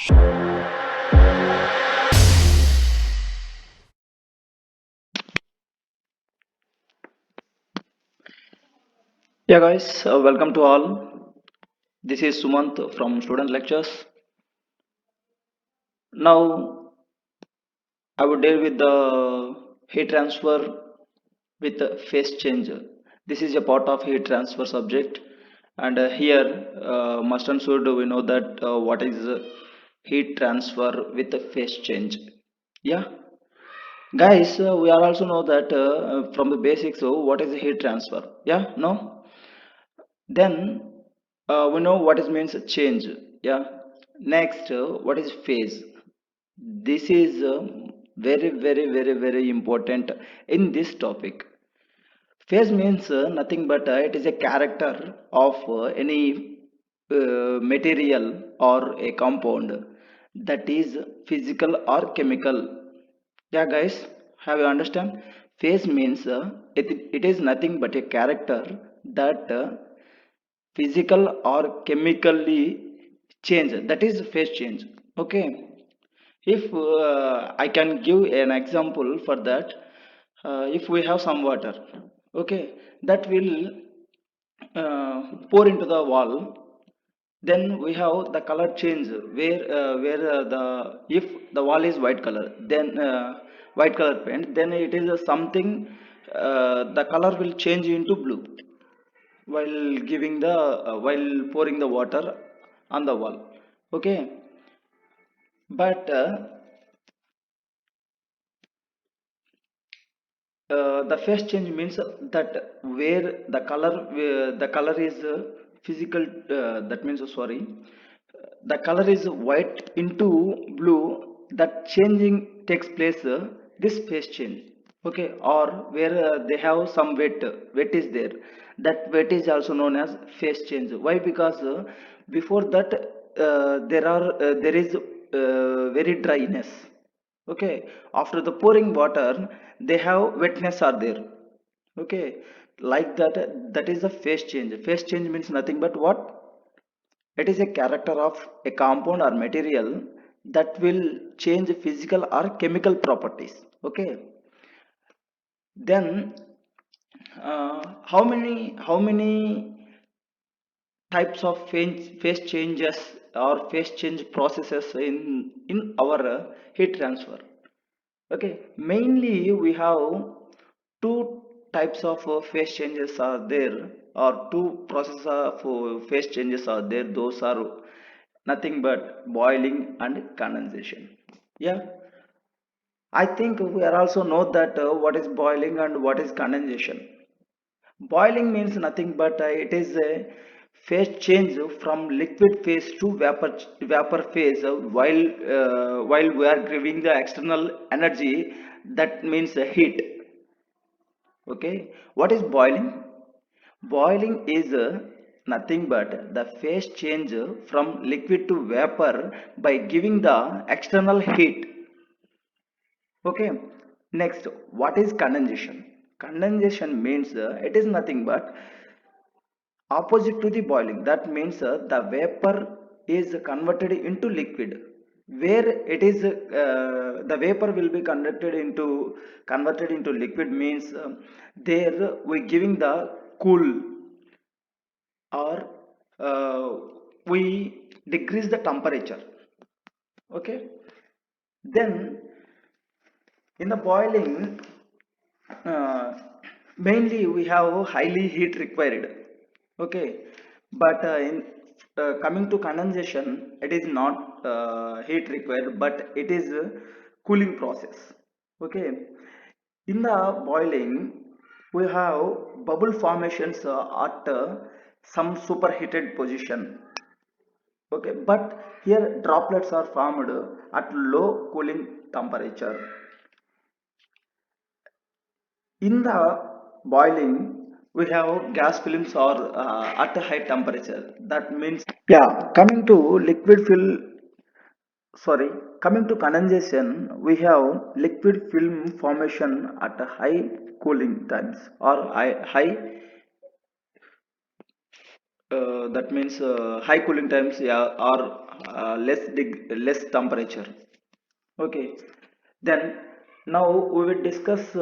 Yeah, guys, welcome to all. This is Sumant from Student Lectures. Now, I will deal with the heat transfer with the phase change. This is a part of heat transfer subject, and here must and should we know that what is heat transfer with the phase change. Yeah, guys, we are also know that from the basics. So, what is heat transfer? Yeah, no. Then we know what is means change. Yeah. Next, what is phase? This is very important in this topic. Phase means nothing but it is a character of any material or a compound that is physical or chemical. Yeah, guys, have you understand? Phase means it is nothing but a character that physical or chemically change, that is phase change. Okay, if I can give an example for that. If we have some water, okay, that will pour into the wall, then we have the color change where the if the wall is white color, then white color paint, then it is something, the color will change into blue while giving the while pouring the water on the wall. Okay, but the phase change means that where the color is physical, that means sorry, the color is white into blue, that changing takes place, this phase change. Okay, or where they have some wet is there, that wet is also known as phase change. Why? Because before that there is very dryness. Okay, after the pouring water they have wetness are there. Okay, like that, that is a phase change. Phase change means nothing but what? It is a character of a compound or material that will change physical or chemical properties. Okay, then how many types of phase changes or phase change processes in our heat transfer? Okay, mainly we have two types of phase changes are there, or two processes of phase changes are there. Those are nothing but boiling and condensation. Yeah, I think we are also know that what is boiling and what is condensation. Boiling means nothing but it is a phase change from liquid phase to vapor phase, while we are giving the external energy, that means heat. Okay, what is boiling? Boiling is nothing but the phase change from liquid to vapor by giving the external heat. Okay, next, what is condensation? Condensation means it is nothing but opposite to the boiling. That means the vapor is converted into liquid. Where it is the vapor will be converted into liquid means there we giving the cool, or we decrease the temperature. Okay, then in the boiling, uh, mainly we have highly heat required. Okay, but in coming to condensation, it is not heat required, but it is a cooling process. Okay, in the boiling we have bubble formations at some superheated position. Okay, but here droplets are formed at low cooling temperature. In the boiling we have gas films or at a high temperature. That means, yeah, coming to liquid fill sorry coming to condensation, we have liquid film formation at a high cooling times, or high that means high cooling times, yeah, or less temperature. Okay, then now we will discuss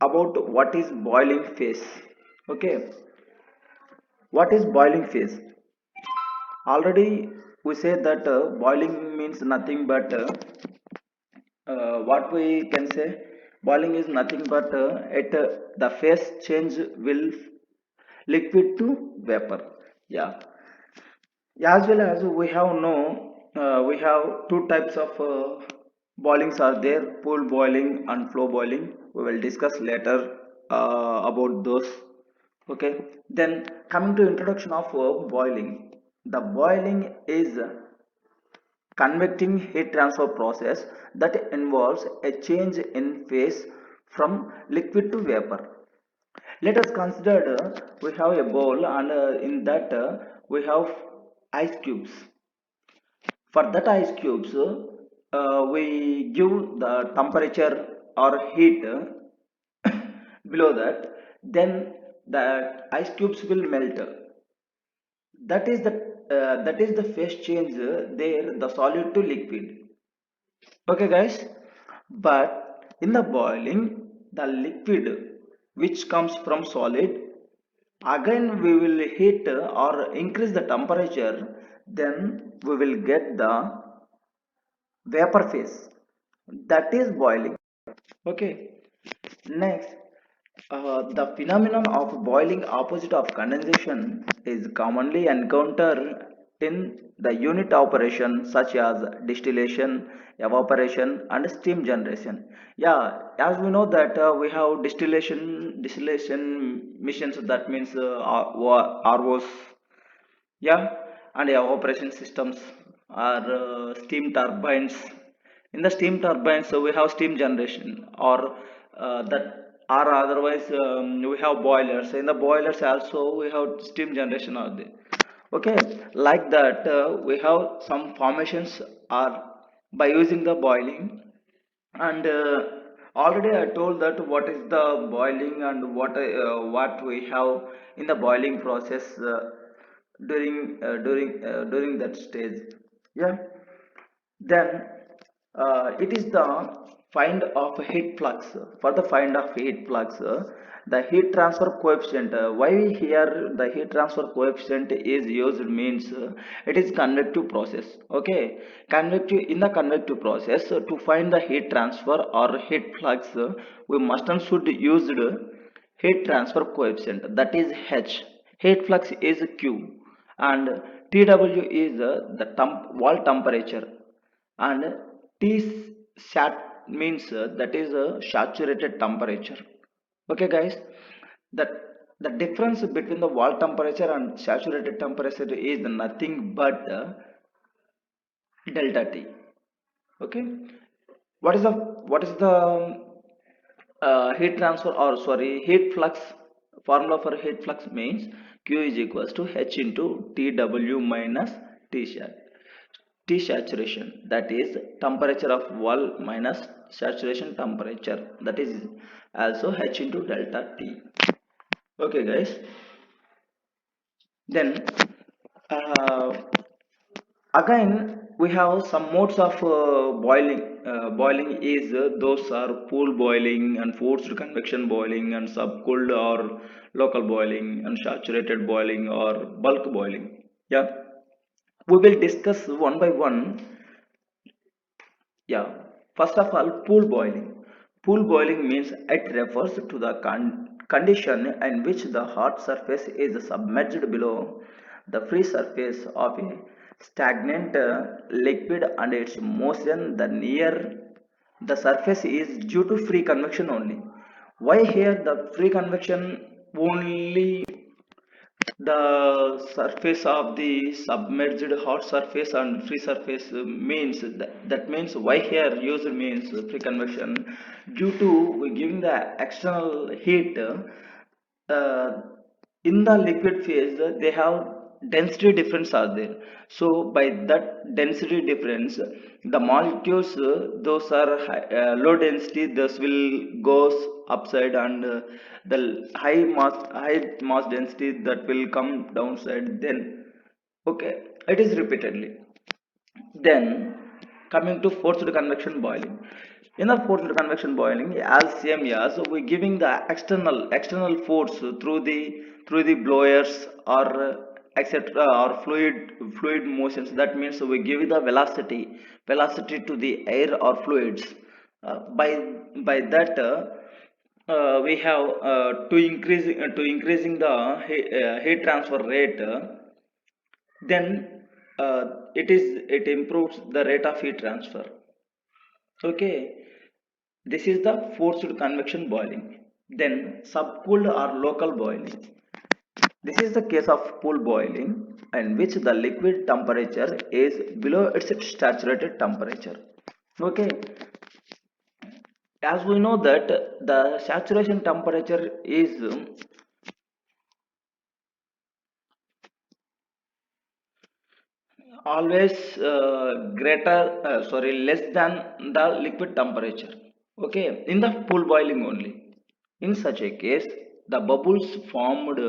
about what is boiling phase. Okay, what is boiling phase? Already we said that boiling means nothing but what we can say, boiling is nothing but at the phase change will liquid to vapor. Yeah, as well as we have we have two types of boilings are there, pool boiling and flow boiling. We will discuss later about those. Okay, then coming to introduction of boiling. The boiling is convecting heat transfer process that involves a change in phase from liquid to vapor. Let us consider we have a bowl, and in that we have ice cubes. For that ice cubes, we give the temperature or heat below that, then the ice cubes will melt. That is the phase change there, the solid to liquid. Okay, guys, but in the boiling, the liquid which comes from solid, again we will heat or increase the temperature, then we will get the vapor phase, that is boiling. Okay, next, the phenomenon of boiling opposite of condensation is commonly encountered in the unit operation such as distillation, evaporation and steam generation. Yeah, as we know that we have distillation missions, that means ROs. Yeah, and evaporation systems are steam turbines. In the steam turbines, so we have steam generation, or that, or otherwise we have boilers. In the boilers also we have steam generation out there. Okay, like that we have some formations are by using the boiling. And already I told that what is the boiling and what we have in the boiling process during that stage. Yeah, then it is the find of heat flux. For the find of heat flux, the heat transfer coefficient, why here the heat transfer coefficient is used means it is convective process. Okay, convective, in the convective process, to find the heat transfer or heat flux, we must and should use the heat transfer coefficient, that is H. Heat flux is Q, and TW is the wall temperature, and T sat means that is a saturated temperature. Okay, guys, that the difference between the wall temperature and saturated temperature is nothing but delta T. Okay, what is the heat transfer, or sorry, heat flux? Formula for heat flux means Q is equals to H into TW minus T sat. T saturation, that is temperature of wall minus saturation temperature, that is also H into delta T. Okay, guys, then uh, again we have some modes of boiling. Boiling is those are pool boiling and forced convection boiling and subcooled or local boiling and saturated boiling or bulk boiling. Yeah, we will discuss one by one. Yeah, first of all, pool boiling. Pool boiling means it refers to the condition in which the hot surface is submerged below the free surface of a stagnant liquid, and its motion the near the surface is due to free convection only. Why here the free convection only? The surface of the submerged hot surface and free surface means that means why here used means free convection, due to giving the external heat in the liquid phase, they have density difference are there. So by that density difference, the molecules those are low density, those will goes upside, and the high mass density that will come downside. Then okay, It is repeatedly. Then coming to forced convection boiling. In the forced convection boiling, as same as we giving the external force through the blowers or etc. or fluid motions. That means we give the velocity to the air or fluids. By that we have to increasing the heat transfer rate. Then it improves the rate of heat transfer. Okay, this is the forced convection boiling. Then subcooled or local boiling. This is the case of pool boiling in which the liquid temperature is below its saturated temperature. Okay, as we know that the saturation temperature is always less than the liquid temperature. Okay, in the pool boiling only. In such a case, the bubbles formed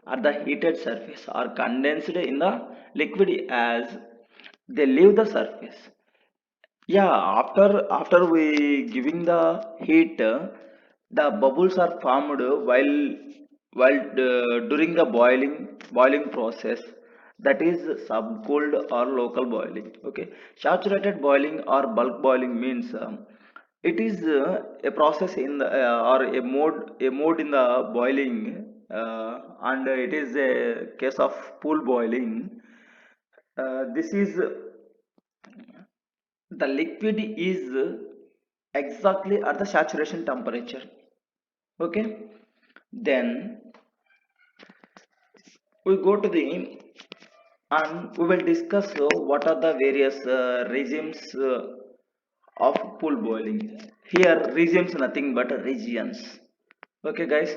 at the heated surface are condensed in the liquid as they leave the surface. Yeah, after we giving the heat, the bubbles are formed while during the boiling process. That is subcooled or local boiling. Okay, saturated boiling or bulk boiling means it is a process in the or a mode in the boiling, and it is a case of pool boiling. This is the liquid is exactly at the saturation temperature. Okay, then we go to the and we will discuss what are the various regimes of pool boiling. Here regimes nothing but regions. Okay guys,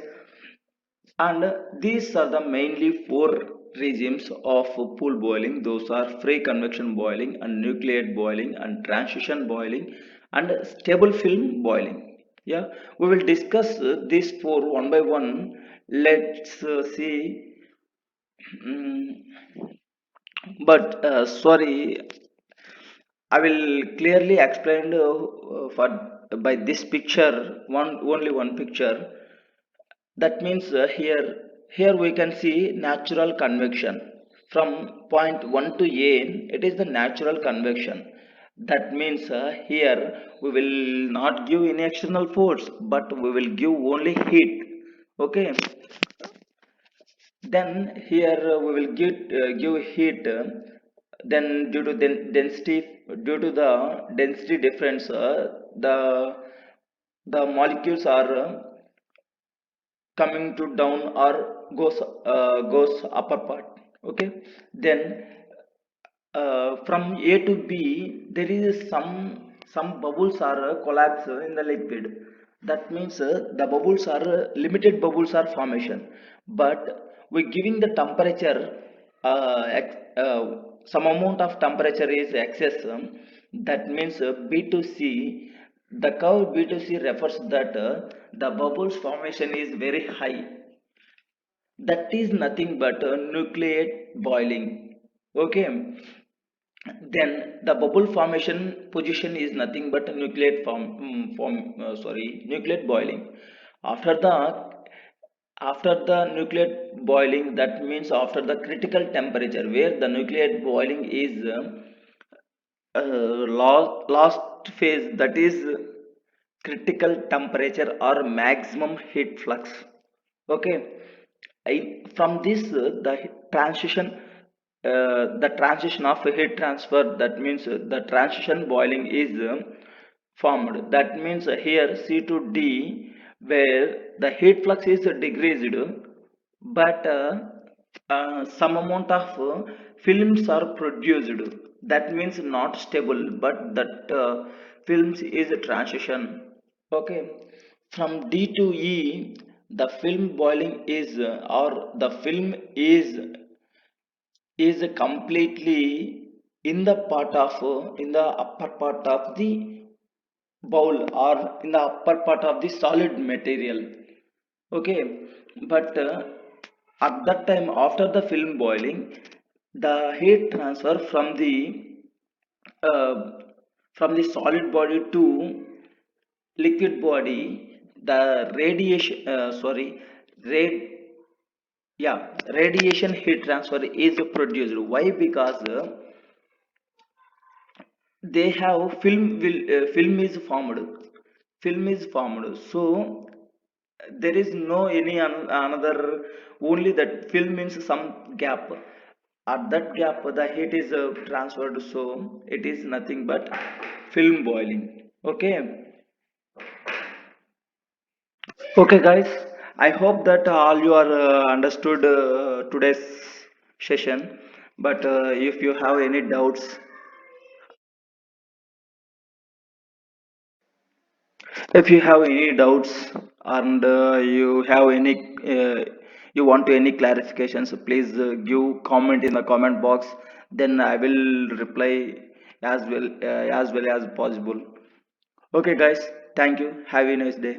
and these are the mainly four regimes of pool boiling. Those are free convection boiling and nucleate boiling and transition boiling and stable film boiling. Yeah, we will discuss these four one by one. Let's see. Mm, but sorry, I will clearly explain for by this picture, one only one picture. That means here we can see natural convection from point 1 to A. It is the natural convection. That means here we will not give any external force, but we will give only heat. Okay, then here we will give heat. Then due to the density difference, the molecules are coming to down or goes upper part. Okay, then from A to B there is some bubbles are collapse in the liquid. That means the bubbles are limited bubbles are formation, but we giving the temperature, uh, some amount of temperature is excess. That means B to C, the curve B to C refers that the bubbles formation is very high. That is nothing but nucleate boiling. Okay, then the bubble formation position is nothing but nucleate nucleate boiling. After the after the nucleate boiling, that means after the critical temperature where the nucleate boiling is last phase, that is critical temperature or maximum heat flux. Okay, from this the transition of heat transfer. That means the transition boiling is formed. That means here C to D, where the heat flux is decreased, but some amount of films are produced. That means not stable, but that films is a transition. Okay, from D to E, the film boiling is or the film is completely in the part of in the upper part of the bowl or in the upper part of the solid material. Okay, but at that time after the film boiling, The heat transfer uh, from the solid body to liquid body, the radiation, rad, yeah, radiation heat transfer is produced. Why? Because they have film is formed, so there is no any another, only that film means some gap. At that gap the heat is transferred, so it is nothing but film boiling. Okay. Okay, guys, I hope that all you are understood today's session. But if you have any doubts, if you have any doubts, and you have any you want to any clarifications, please give comment in the comment box. Then I will reply as well as possible. Okay, guys, thank you. Have a nice day.